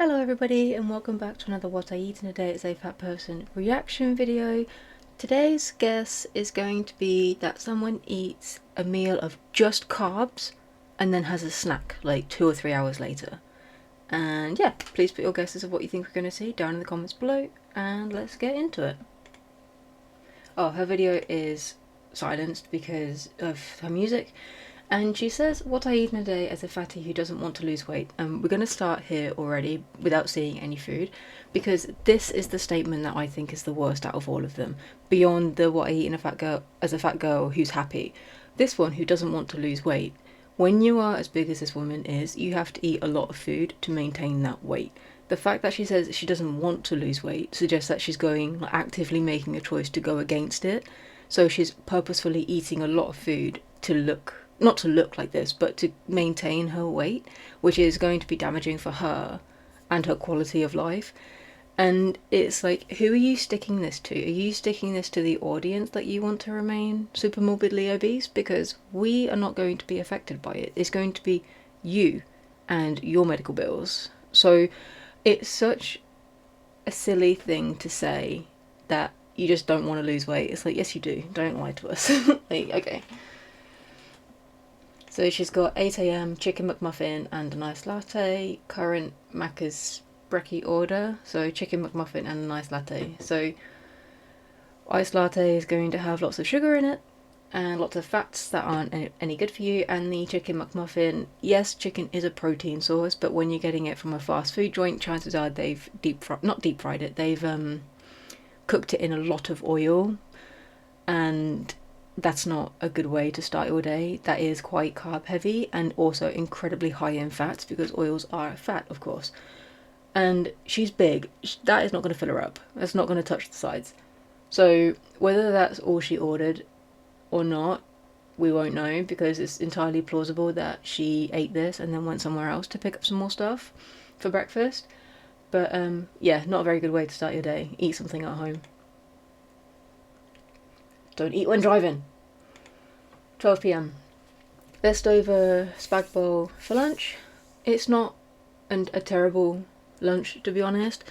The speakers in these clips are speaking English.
Hello everybody and welcome back to another What I Eat in a Day As a Fat Person reaction video. Today's guess is going to be that someone eats a meal of just carbs and then has a snack like 2 or 3 hours later. And yeah, please put your guesses of what you think we're going to see down in the comments below and let's get into it. Oh, her video is silenced because of her music. And she says, what I eat in a day as a fatty who doesn't want to lose weight. And we're going to start here already without seeing any food, because this is the statement that I think is the worst out of all of them. Beyond the what I eat in a fat girl as a fat girl who's happy. This one who doesn't want to lose weight. When you are as big as this woman is, you have to eat a lot of food to maintain that weight. The fact that she says she doesn't want to lose weight suggests that she's going actively making a choice to go against it. So she's purposefully eating a lot of food to look, not to look like this, but to maintain her weight, which is going to be damaging for her and her quality of life. And it's like, who are you sticking this to? Are you sticking this to the audience that you want to remain super morbidly obese? Because we are not going to be affected by it. It's going to be you and your medical bills. So it's such a silly thing to say that you just don't want to lose weight. It's like, yes you do, don't lie to us. Like, okay. So she's got 8 AM chicken McMuffin and an iced latte. Current Macca's brekkie order. So chicken McMuffin and an iced latte. So iced latte is going to have lots of sugar in it and lots of fats that aren't any good for you. And the chicken McMuffin, yes, chicken is a protein source, but when you're getting it from a fast food joint, chances are they've not deep fried it, they've cooked it in a lot of oil, and that's not a good way to start your day. That is quite carb heavy and also incredibly high in fats, because oils are fat, of course. And she's big, that is not going to fill her up. That's not going to touch the sides. So whether that's all she ordered or not, we won't know, because it's entirely plausible that she ate this and then went somewhere else to pick up some more stuff for breakfast. But yeah, not a very good way to start your day. Eat something at home. Don't eat when driving. 12 PM. Leftover spag bowl for lunch. It's not a terrible lunch, to be honest.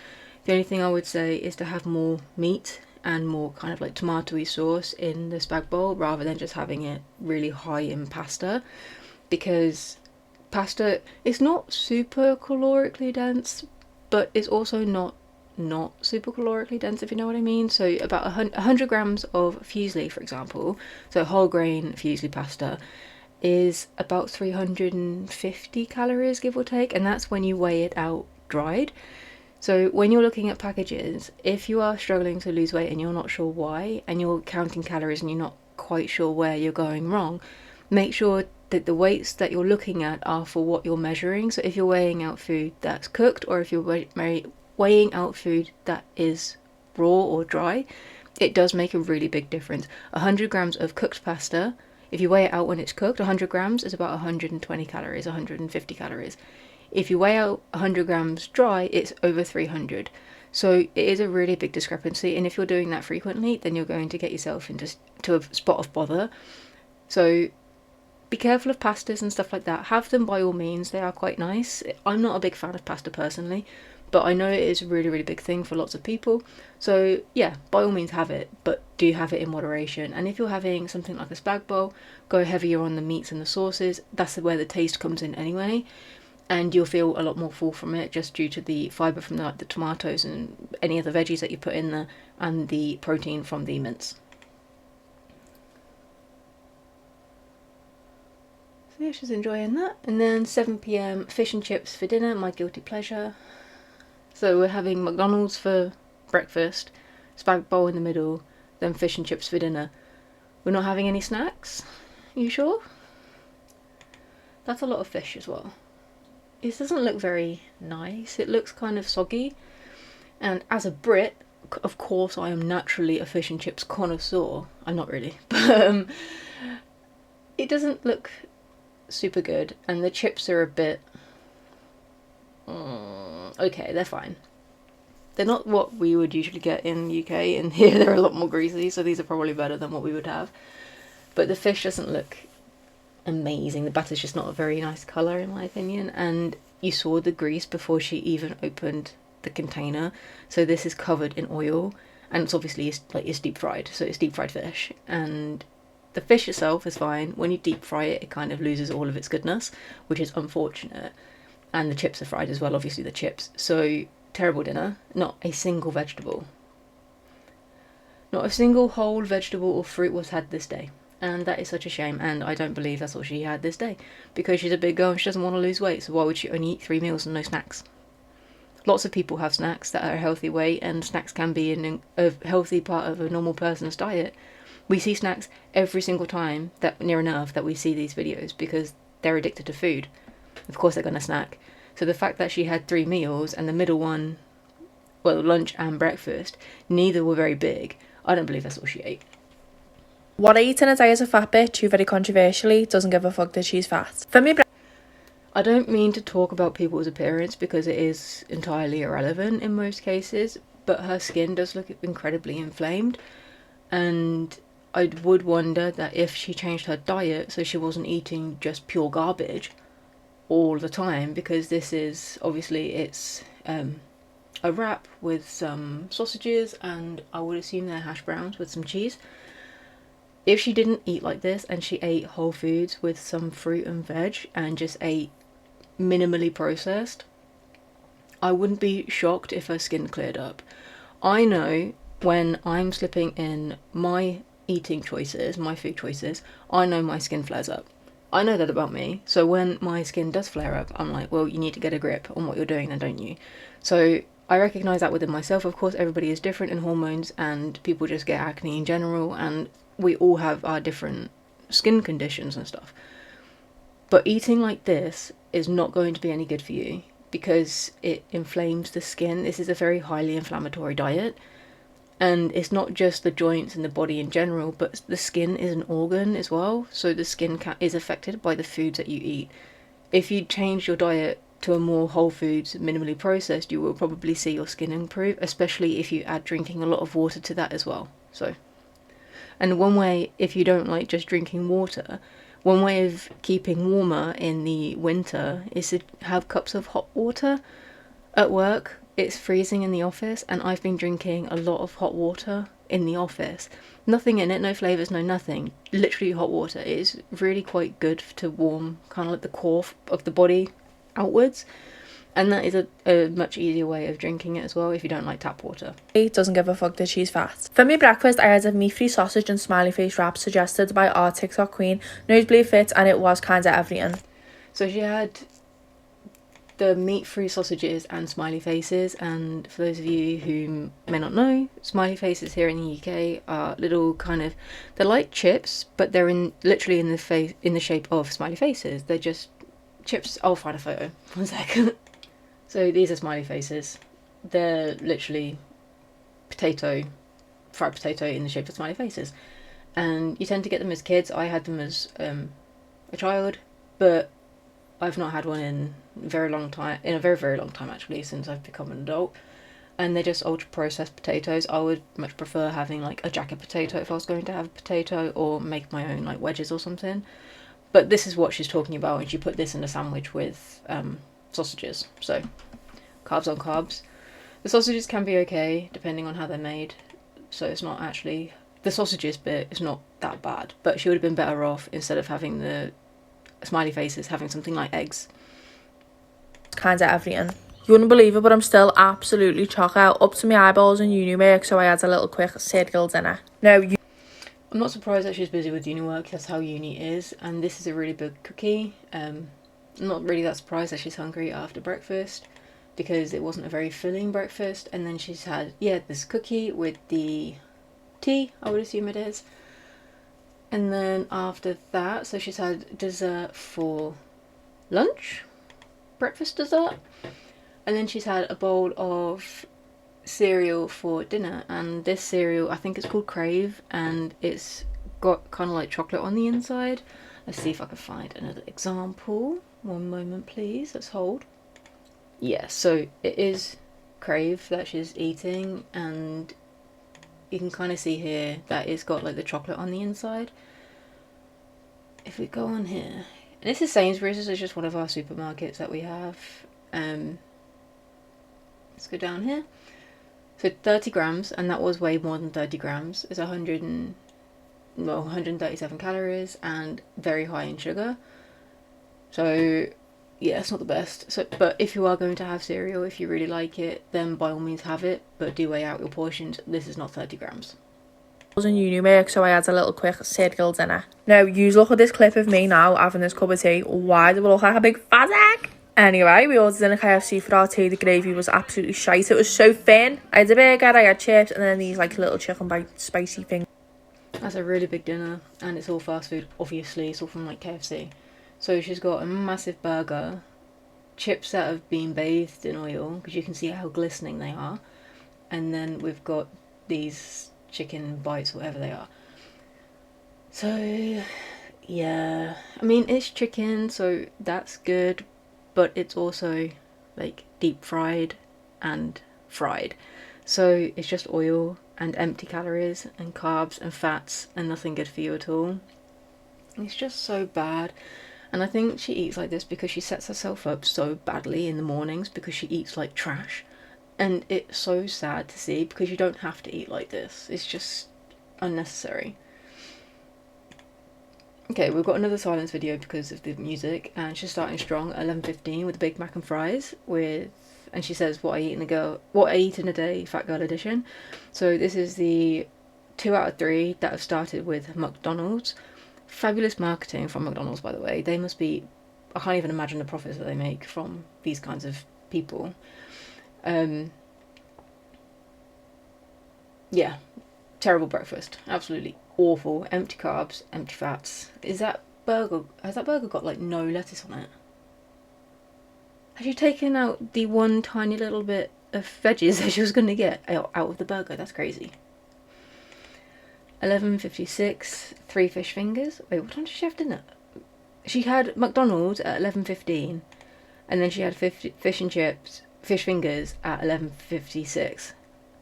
The only thing I would say is to have more meat and more kind of like tomatoey sauce in the spag bowl, rather than just having it really high in pasta, because pasta is not super calorically dense, but it's also not super calorically dense, if you know what I mean. So about 100 grams of fusilli, for example, so whole grain fusilli pasta, is about 350 calories, give or take, and that's when you weigh it out dried. So when you're looking at packages, if you are struggling to lose weight and you're not sure why, and you're counting calories and you're not quite sure where you're going wrong, make sure that the weights that you're looking at are for what you're measuring. So if you're weighing out food that's cooked, or if you're weighing out food that is raw or dry, it does make a really big difference. 100 grams of cooked pasta, if you weigh it out when it's cooked, 100 grams is about 120 calories, 150 calories. If you weigh out 100 grams dry, it's over 300. So it is a really big discrepancy, and if you're doing that frequently, then you're going to get yourself into a spot of bother. So be careful of pastas and stuff like that. Have them by all means, they are quite nice. I'm not a big fan of pasta personally, but I know it is a really, really big thing for lots of people. So yeah, by all means have it, but do have it in moderation. And if you're having something like a spag bowl, go heavier on the meats and the sauces. That's where the taste comes in anyway. And you'll feel a lot more full from it, just due to the fibre from the tomatoes and any other veggies that you put in there, and the protein from the mince. So yeah, she's enjoying that. And then 7 PM, fish and chips for dinner, my guilty pleasure. So we're having McDonald's for breakfast, spag bowl in the middle, then fish and chips for dinner. We're not having any snacks? Are you sure? That's a lot of fish as well. It doesn't look very nice. It looks kind of soggy. And as a Brit, of course I am naturally a fish and chips connoisseur. I'm not really. But it doesn't look super good. And the chips are a bit... okay, they're fine. They're not what we would usually get in the UK. In here they're a lot more greasy, so these are probably better than what we would have. But the fish doesn't look amazing. The batter's just not a very nice colour in my opinion, and you saw the grease before she even opened the container. So this is covered in oil, and it's obviously it's deep fried, so it's deep fried fish. And the fish itself is fine. When you deep fry it, it kind of loses all of its goodness, which is unfortunate. And the chips are fried as well, obviously the chips. So terrible dinner. Not a single vegetable. Not a single whole vegetable or fruit was had this day. And that is such a shame, and I don't believe that's all she had this day. Because she's a big girl and she doesn't want to lose weight, so why would she only eat 3 meals and no snacks? Lots of people have snacks that are a healthy weight, and snacks can be a healthy part of a normal person's diet. We see snacks every single time, that near enough, that we see these videos, because they're addicted to food. Of course they're going to snack. So the fact that she had 3 meals, and the middle one, well, lunch and breakfast, neither were very big, I don't believe that's all she ate. What I eat in a day is a fat bitch who very controversially doesn't give a fuck that she's fat. For me, I don't mean to talk about people's appearance because it is entirely irrelevant in most cases, but her skin does look incredibly inflamed, and I would wonder that if she changed her diet so she wasn't eating just pure garbage all the time, because this is obviously it's a wrap with some sausages, and I would assume they're hash browns with some cheese. If she didn't eat like this and she ate whole foods with some fruit and veg and just ate minimally processed, I wouldn't be shocked if her skin cleared up. I know when I'm slipping in my eating choices, my food choices, I know my skin flares up. I know that about me. So when my skin does flare up, I'm like, well, you need to get a grip on what you're doing then, don't you? So I recognise that within myself. Of course, everybody is different in hormones, and people just get acne in general, and we all have our different skin conditions and stuff. But eating like this is not going to be any good for you because it inflames the skin. This is a very highly inflammatory diet. And it's not just the joints and the body in general, but the skin is an organ as well. So the skin is affected by the foods that you eat. If you change your diet to a more whole foods, minimally processed, you will probably see your skin improve, especially if you add drinking a lot of water to that as well. And one way, if you don't like just drinking water, one way of keeping warmer in the winter is to have cups of hot water. At work, it's freezing in the office, and I've been drinking a lot of hot water in the office. Nothing in it, no flavours, no nothing. Literally hot water. It is really quite good to warm kind of like the core of the body outwards. And that is a much easier way of drinking it as well if you don't like tap water. Doesn't give a fuck that she's fat. For me breakfast, I had a meat-free sausage and smiley face wrap suggested by our TikTok queen, Nosebleed Fit, and it was kinda everything. So she had the meat-free sausages and smiley faces, and for those of you who may not know, smiley faces here in the UK are little kind of, they're like chips, but they're literally in the shape of smiley faces. They're just chips. I'll find a photo. 1 second. So these are smiley faces. They're literally fried potato in the shape of smiley faces. And you tend to get them as kids. I had them as a child, but I've not had one in a very, very long time actually, since I've become an adult. And they're just ultra processed potatoes. I would much prefer having like a jacket potato if I was going to have a potato, or make my own like wedges or something. But this is what she's talking about, and she put this in a sandwich with sausages. So carbs on carbs. The sausages can be okay depending on how they're made, so it's not actually, the sausages bit is not that bad, but she would have been better off, instead of having the smiley faces, having something like eggs. Kinda everything. You wouldn't believe it, but I'm still absolutely chock out, up to my eyeballs in uni work, so I had a little quick cereal dinner. I'm not surprised that she's busy with uni work. That's how uni is, and this is a really big cookie. I'm not really that surprised that she's hungry after breakfast, because it wasn't a very filling breakfast. And then she's had, this cookie with the tea, I would assume it is. And then after that, so she's had dessert for lunch, breakfast dessert, and then she's had a bowl of cereal for dinner. And this cereal, I think it's called Crave, and it's got kind of like chocolate on the inside. Let's see if I can find another example. One moment please, let's hold. So it is Crave that she's eating, and you can kind of see here that it's got like the chocolate on the inside. If we go on here, this is Sainsbury's. This is just one of our supermarkets that we have. Let's go down here. So 30 grams, and that was way more than 30 grams. It's 137 calories and very high in sugar. So yeah, it's not the best. So, but if you are going to have cereal, if you really like it, then by all means have it, but do weigh out your portions. This is not 30 grams. I was in uni work, so I had a little quick cereal dinner. Now, you look at this clip of me now having this cup of tea. Why do we look like a big fat egg? Anyway, we ordered in a KFC for our tea. The gravy was absolutely shite. It was so thin. I had a burger, I had chips, and then these like little chicken bite spicy things. That's a really big dinner, and it's all fast food, obviously. It's all from like KFC. So she's got a massive burger, chips that have been bathed in oil, because you can see how glistening they are. And then we've got these chicken bites, whatever they are. So, yeah. I mean, it's chicken, so that's good, but it's also like deep fried and fried. So it's just oil and empty calories and carbs and fats and nothing good for you at all. It's just so bad. And I think she eats like this because she sets herself up so badly in the mornings because she eats like trash. And it's so sad to see because you don't have to eat like this. It's just unnecessary. Okay, we've got another silence video because of the music, and she's starting strong at 11:15 with a Big Mac and fries and she says what I eat in a day, fat girl edition. So this is the 2 out of 3 that have started with McDonald's. Fabulous marketing from McDonald's, by the way. They must be, I can't even imagine the profits that they make from these kinds of people. Yeah, terrible breakfast, absolutely awful. Empty carbs, empty fats. Has that burger got like no lettuce on it? Has she taken out the one tiny little bit of veggies that she was going to get out of the burger? That's crazy. 11:56, 3 fish fingers. Wait, what time did she have dinner? She had McDonald's at 11:15, and then she had fish and chips, fish fingers at 11:56.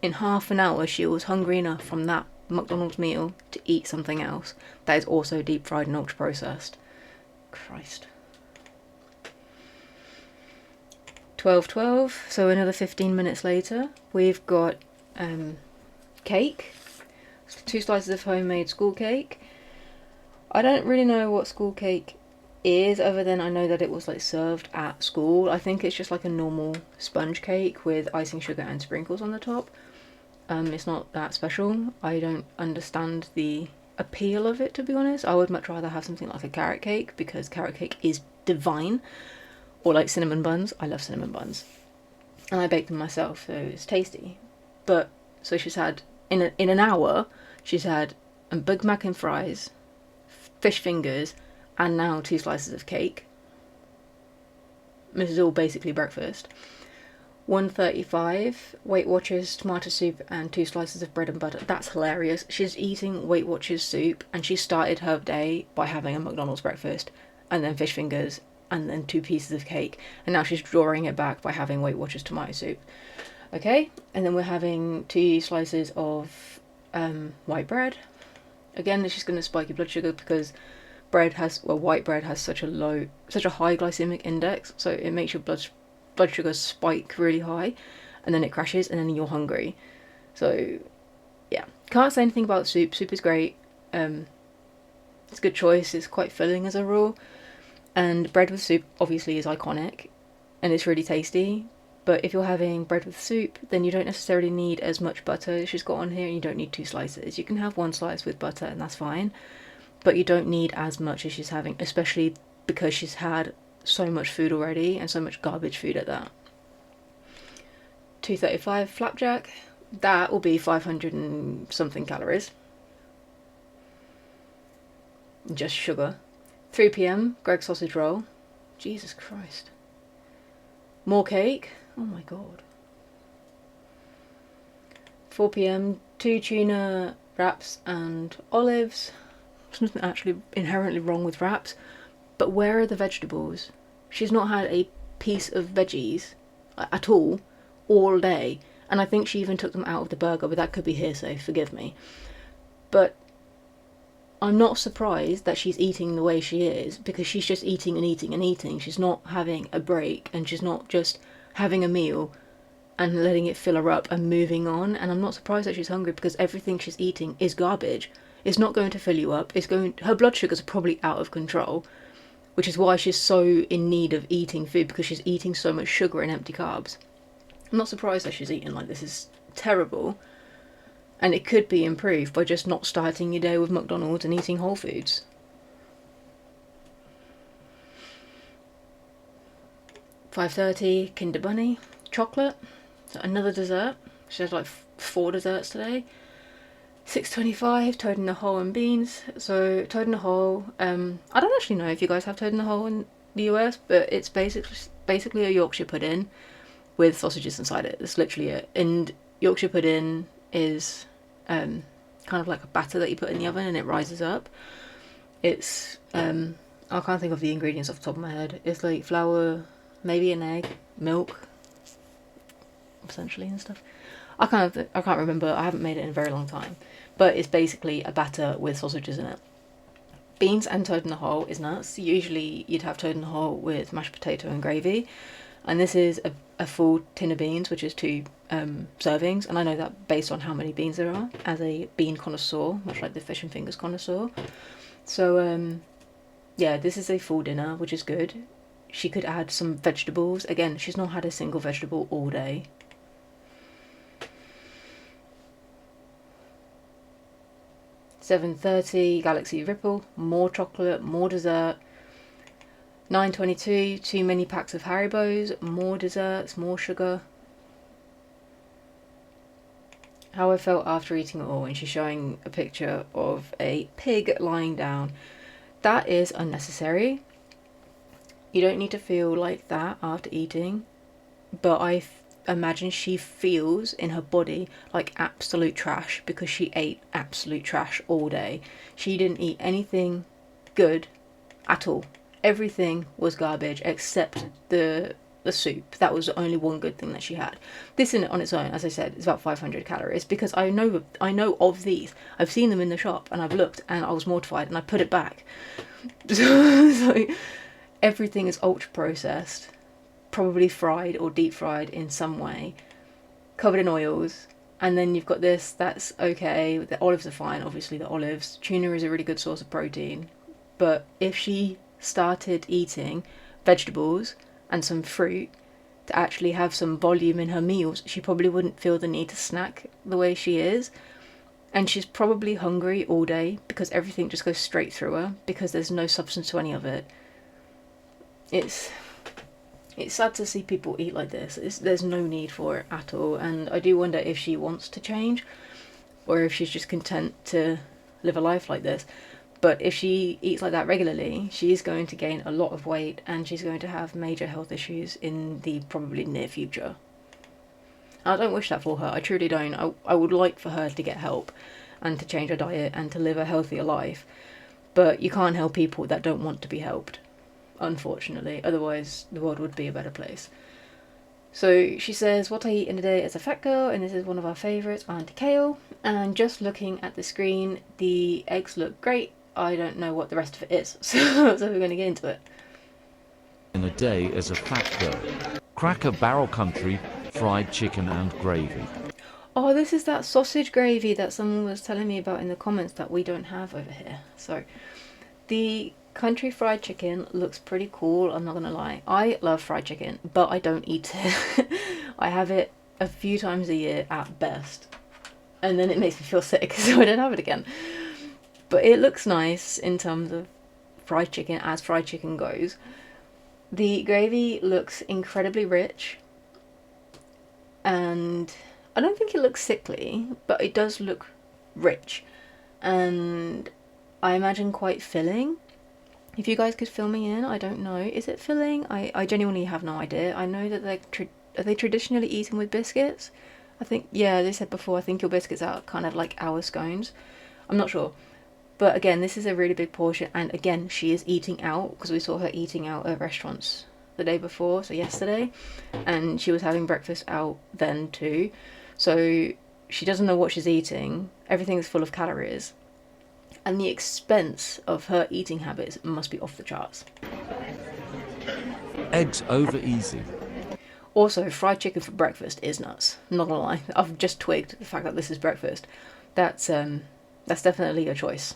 In half an hour, she was hungry enough from that McDonald's meal to eat something else that is also deep fried and ultra processed. Christ. 12:12, so another 15 minutes later, we've got cake. 2 slices of homemade school cake. I don't really know what school cake is, other than I know that it was like served at school. I think it's just like a normal sponge cake with icing sugar and sprinkles on the top. It's not that special. I don't understand the appeal of it, to be honest. I would much rather have something like a carrot cake, because carrot cake is divine. Or like cinnamon buns. I love cinnamon buns. And I bake them myself, so it's tasty. But, so she's had, in an hour, she's had a Big Mac and fries, fish fingers, and now 2 slices of cake. This is all basically breakfast. 1:35, Weight Watchers tomato soup and 2 slices of bread and butter. That's hilarious. She's eating Weight Watchers soup, and she started her day by having a McDonald's breakfast, and then fish fingers, and then 2 pieces of cake, and now she's drawing it back by having Weight Watchers tomato soup. Okay, and then we're having 2 slices of white bread. Again, this is going to spike your blood sugar because white bread has such a high glycemic index, so it makes your blood sugar spike really high, and then it crashes, and then you're hungry. So yeah, can't say anything about soup. Soup is great. It's a good choice. It's quite filling as a rule, and bread with soup obviously is iconic, and it's really tasty. But if you're having bread with soup, then you don't necessarily need as much butter as she's got on here, and you don't need 2 slices. You can have 1 slice with butter, and that's fine, but you don't need as much as she's having, especially because she's had so much food already, and so much garbage food at that. 2:35 flapjack. That will be 500 and something calories. Just sugar. 3 p.m, Greg's sausage roll. Jesus Christ. More cake. Oh my god. 4 p.m, 2 tuna wraps and olives. There's nothing actually inherently wrong with wraps, but where are the vegetables? She's not had a piece of veggies at all day, and I think she even took them out of the burger, but that could be hearsay, forgive me. But I'm not surprised that she's eating the way she is, because she's just eating and eating and eating. She's not having a break, and she's not just having a meal and letting it fill her up and moving on. And I'm not surprised that she's hungry, because everything she's eating is garbage. It's not going to fill you up. Her blood sugars are probably out of control, which is why she's so in need of eating food, because she's eating so much sugar and empty carbs. I'm not surprised that she's eating like this. It's terrible. And it could be improved by just not starting your day with McDonald's and eating whole foods. $5.30 Kinder Bunny chocolate. So another dessert. She has like 4 desserts today. $6.25 Toad in the Hole and beans. So Toad in the Hole. I don't actually know if you guys have Toad in the Hole in the US, but it's basically a Yorkshire pudding with sausages inside it. That's literally it. And Yorkshire pudding is kind of like a batter that you put in the oven and it rises up. It's I can't think of the ingredients off the top of my head. It's like flour, maybe an egg, milk, essentially, and stuff. I can't remember. I haven't made it in a very long time, but it's basically a batter with sausages in it. Beans and Toad in the Hole is nuts. Usually you'd have Toad in the Hole with mashed potato and gravy, and this is a full tin of beans, which is 2 servings. And I know that based on how many beans there are, as a bean connoisseur, much like the fish and fingers connoisseur. So yeah, this is a full dinner, which is good. She could add some vegetables. Again, she's not had a single vegetable all day. $7.30 Galaxy Ripple, more chocolate, more dessert. $9.22 too many packs of Haribos, more desserts, more sugar. How I felt after eating it all, and she's showing a picture of a pig lying down. That is unnecessary. You don't need to feel like that after eating, but I imagine she feels in her body like absolute trash because she ate absolute trash all day. She didn't eat anything good at all. Everything was garbage except the soup. That was the only one good thing that she had. This in it on its own, as I said, is about 500 calories, because I know of these. I've seen them in the shop and I've looked and I was mortified and I put it back. So everything is ultra processed, probably fried or deep fried in some way, covered in oils. And then you've got this, that's okay. The olives are fine, obviously, the olives. Tuna is a really good source of protein. But if she started eating vegetables and some fruit to actually have some volume in her meals, she probably wouldn't feel the need to snack the way she is. And she's probably hungry all day because everything just goes straight through her, because there's no substance to any of it. It's sad to see people eat like this. There's no need for it at all. And I do wonder if she wants to change, or if she's just content to live a life like this. But if she eats like that regularly, she is going to gain a lot of weight, and she's going to have major health issues in the probably near future. And I don't wish that for her. I truly don't. I would like for her to get help and to change her diet and to live a healthier life. But you can't help people that don't want to be helped, unfortunately. Otherwise, the world would be a better place. So she says, what I eat in a day as a fat girl, and this is one of our favourites, Auntie Kale. And just looking at the screen, the eggs look great. I don't know what the rest of it is, so we're going to get into it. In a day as a fat girl. Cracker Barrel Country, fried chicken and gravy. Oh, this is that sausage gravy that someone was telling me about in the comments that we don't have over here. So, the country fried chicken looks pretty cool, I'm not going to lie. I love fried chicken, but I don't eat it. I have it a few times a year at best. And then it makes me feel sick, so I don't have it again. But it looks nice in terms of fried chicken, as fried chicken goes. The gravy looks incredibly rich. And I don't think it looks sickly, but it does look rich. And I imagine quite filling. If you guys could fill me in, I don't know. Is it filling? I genuinely have no idea. I know that are they traditionally eaten with biscuits? I think, yeah, they said before, I think your biscuits are kind of like our scones. I'm not sure. But again, this is a really big portion. And again, she is eating out, because we saw her eating out at restaurants the day before, so yesterday. And she was having breakfast out then too. So she doesn't know what she's eating. Everything's full of calories. And the expense of her eating habits must be off the charts. Eggs over easy. Also, fried chicken for breakfast is nuts. Not gonna lie, I've just twigged the fact that this is breakfast. That's definitely a choice.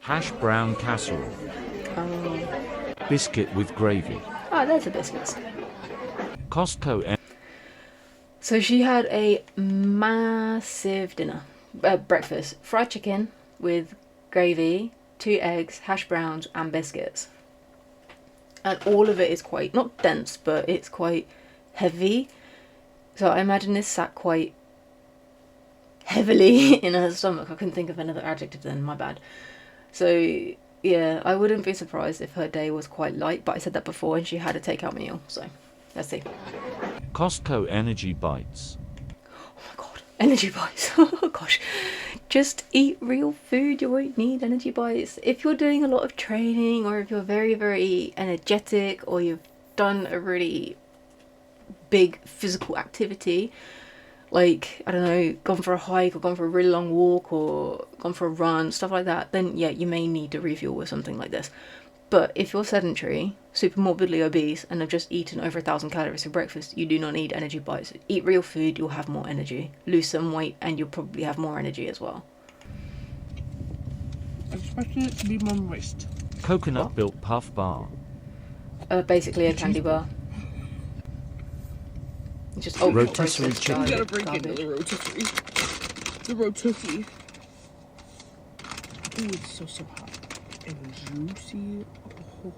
Hash brown casserole. Biscuit with gravy. Ah, there's the biscuits. Costco. So she had a massive breakfast. Fried chicken with gravy, 2 eggs, hash browns, and biscuits. And all of it is quite, not dense, but it's quite heavy. So I imagine this sat quite heavily in her stomach. I couldn't think of another adjective then, my bad. So yeah, I wouldn't be surprised if her day was quite light, but I said that before and she had a takeout meal, so let's see. Costco energy bites. Oh my god, energy bites. Oh gosh. Just eat real food, you won't need energy bites. If you're doing a lot of training, or if you're very, very energetic, or you've done a really big physical activity, like, I don't know, gone for a hike or gone for a really long walk or gone for a run, stuff like that, then yeah, you may need to refuel with something like this. But if you're sedentary, super morbidly obese, and have just eaten over 1,000 calories for breakfast, you do not need energy bites. Eat real food, you'll have more energy. Lose some weight, and you'll probably have more energy as well. I'm expecting it to be more moist. Coconut built puff bar. Basically a candy bar. Just rotisserie chicken. You gotta break into the rotisserie. The rotisserie. Ooh, it's so hot and juicy. Oh.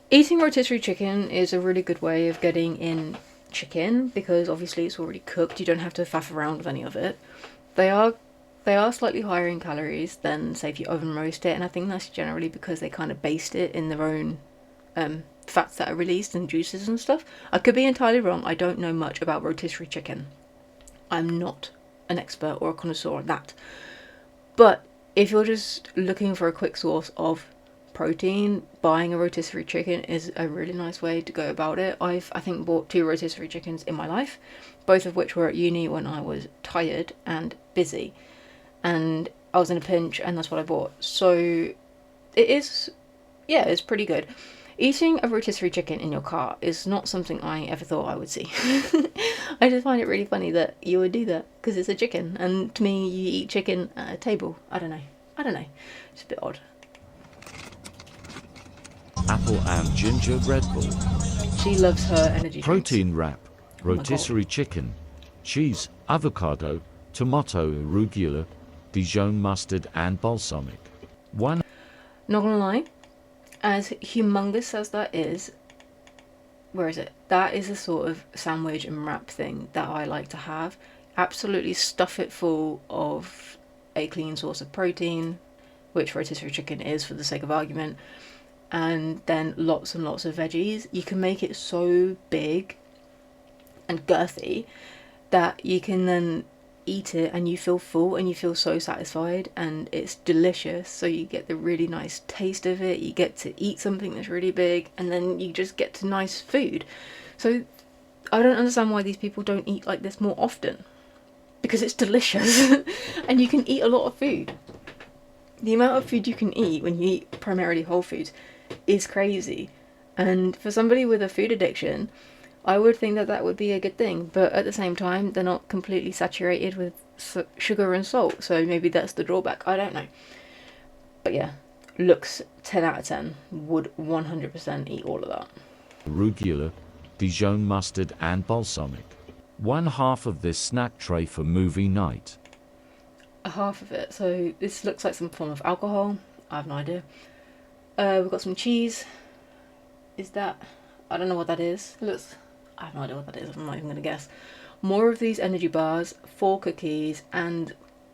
Eating rotisserie chicken is a really good way of getting in chicken, because obviously it's already cooked. You don't have to faff around with any of it. They are slightly higher in calories than, say, if you oven roast it, and I think that's generally because they kind of baste it in their own fats that are released and juices and stuff. I could be entirely wrong. I don't know much about rotisserie chicken. I'm not an expert or a connoisseur at that. But if you're just looking for a quick source of protein, buying a rotisserie chicken is a really nice way to go about it. I think bought 2 rotisserie chickens in my life, both of which were at uni when I was tired and busy, and I was in a pinch, and that's what I bought. So it is, yeah, it's pretty good. Eating a rotisserie chicken in your car is not something I ever thought I would see. I just find it really funny that you would do that, because it's a chicken, and to me, you eat chicken at a table. I don't know. It's a bit odd. Apple and ginger Red Bull. She loves her energy drinks. Protein wrap. Rotisserie chicken. Cheese, avocado, tomato, arugula, Dijon mustard and balsamic. One. Not gonna lie, as humongous as that is, where is it? That is a sort of sandwich and wrap thing that I like to have. Absolutely stuff it full of a clean source of protein, which rotisserie chicken is for the sake of argument, and then lots and lots of veggies. You can make it so big and girthy that you can then eat it and you feel full and you feel so satisfied, and it's delicious. So you get the really nice taste of it, you get to eat something that's really big, and then you just get to nice food. So I don't understand why these people don't eat like this more often, because it's delicious and you can eat a lot of food. The amount of food you can eat when you eat primarily whole foods is crazy, and for somebody with a food addiction, I would think that that would be a good thing, but at the same time, they're not completely saturated with sugar and salt, so maybe that's the drawback. I don't know. But yeah, looks 10 out of 10. Would 100% eat all of that. Arugula, Dijon mustard and balsamic. 1/2 of this snack tray for movie night. A half of it. So this looks like some form of alcohol. I have no idea. We've got some cheese. Is that... I don't know what that is. It looks... I have no idea what that is. I'm not even going to guess. More of these energy bars, 4 cookies, and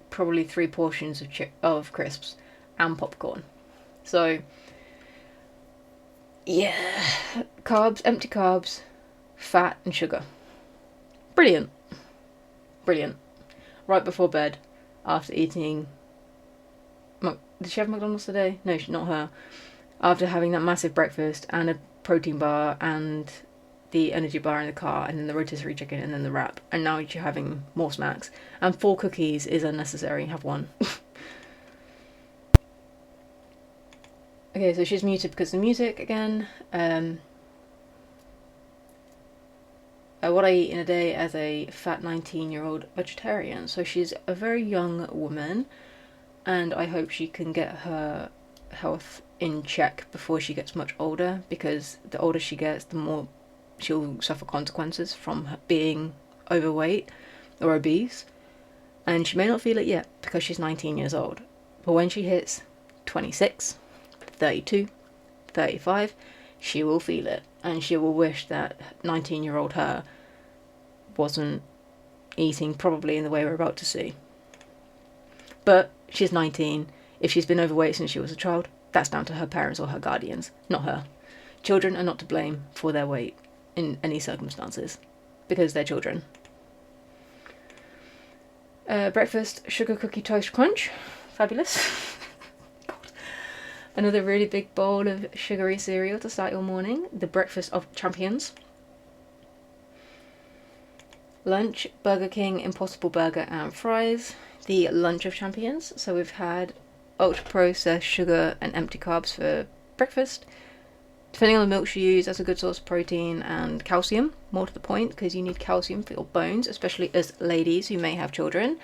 probably 3 portions of crisps and popcorn. So, yeah. Carbs, empty carbs, fat and sugar. Brilliant. Brilliant. Right before bed, after eating... Did she have McDonald's today? No, not her. After having that massive breakfast and a protein bar and the energy bar in the car, and then the rotisserie chicken, and then the wrap, and now you're having more snacks. And 4 cookies is unnecessary, have 1. Okay, so she's muted because of the music again. What I eat in a day as a fat 19-year-old vegetarian. So she's a very young woman, and I hope she can get her health in check before she gets much older, because the older she gets, the more she'll suffer consequences from being overweight or obese. And she may not feel it yet because she's 19 years old, but when she hits 26, 32, 35, she will feel it, and she will wish that 19-year-old her wasn't eating probably in the way we're about to see. But she's 19. If she's been overweight since she was a child, that's down to her parents or her guardians, not her. Children are not to blame for their weight in any circumstances, because they're children. Breakfast, sugar cookie toast crunch. Fabulous. Another really big bowl of sugary cereal to start your morning. The breakfast of champions. Lunch, Burger King Impossible Burger and fries. The lunch of champions. So we've had ultra processed sugar and empty carbs for breakfast. Depending on the milk you use, that's a good source of protein and calcium, more to the point, because you need calcium for your bones, especially as ladies who may have children.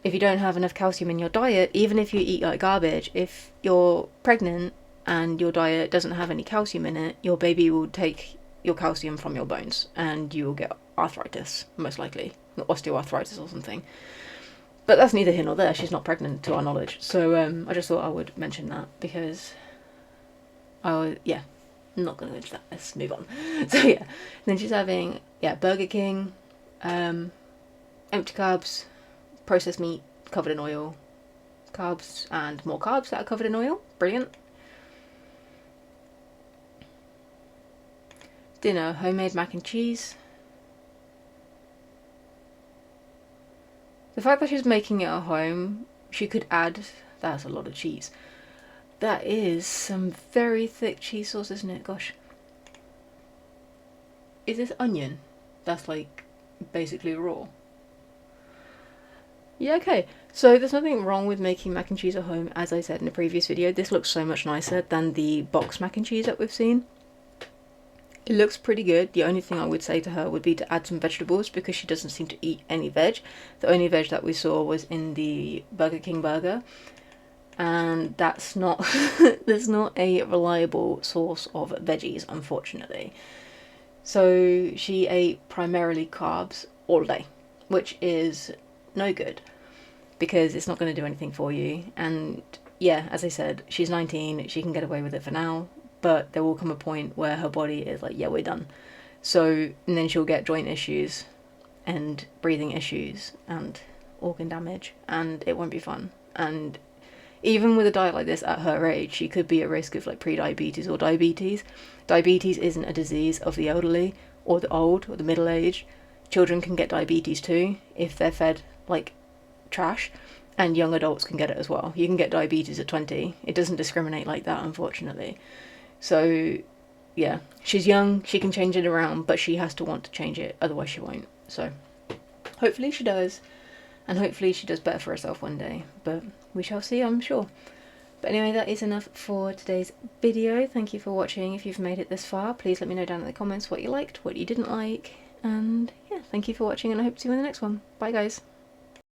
If you don't have enough calcium in your diet, even if you eat like garbage, if you're pregnant and your diet doesn't have any calcium in it, your baby will take your calcium from your bones and you will get arthritis, most likely, osteoarthritis or something. But that's neither here nor there. She's not pregnant to our knowledge. So I just thought I would mention that because I'm not going to go into that. Let's move on. So yeah, and then she's having Burger King, empty carbs, processed meat covered in oil, carbs and more carbs that are covered in oil. Brilliant. Dinner, homemade mac and cheese. The fact that she's making it at home, she could add, that's a lot of cheese. That is some very thick cheese sauce, isn't it? Gosh. Is this onion? That's like basically raw. Yeah, okay. So there's nothing wrong with making mac and cheese at home. As I said in the previous video, this looks so much nicer than the box mac and cheese that we've seen. It looks pretty good. The only thing I would say to her would be to add some vegetables, because she doesn't seem to eat any veg. The only veg that we saw was in the Burger King burger. And that's not there's not a reliable source of veggies, unfortunately. So she ate primarily carbs all day, which is no good because it's not going to do anything for you. And yeah, as I said, she's 19, she can get away with it for now, but there will come a point where her body is like, yeah, we're done. So, and then she'll get joint issues and breathing issues and organ damage, and it won't be fun. And even with a diet like this at her age, she could be at risk of like pre-diabetes or diabetes. Diabetes isn't a disease of the elderly or the old or the middle-aged. Children can get diabetes too if they're fed like trash, and young adults can get it as well. You can get diabetes at 20. It doesn't discriminate like that, unfortunately. So yeah, she's young, she can change it around, but she has to want to change it, otherwise she won't. So hopefully she does, and hopefully she does better for herself one day, but we shall see, I'm sure. But anyway, that is enough for today's video. Thank you for watching. If you've made it this far, please let me know down in the comments what you liked, what you didn't like, and yeah, thank you for watching, and I hope to see you in the next one. Bye guys.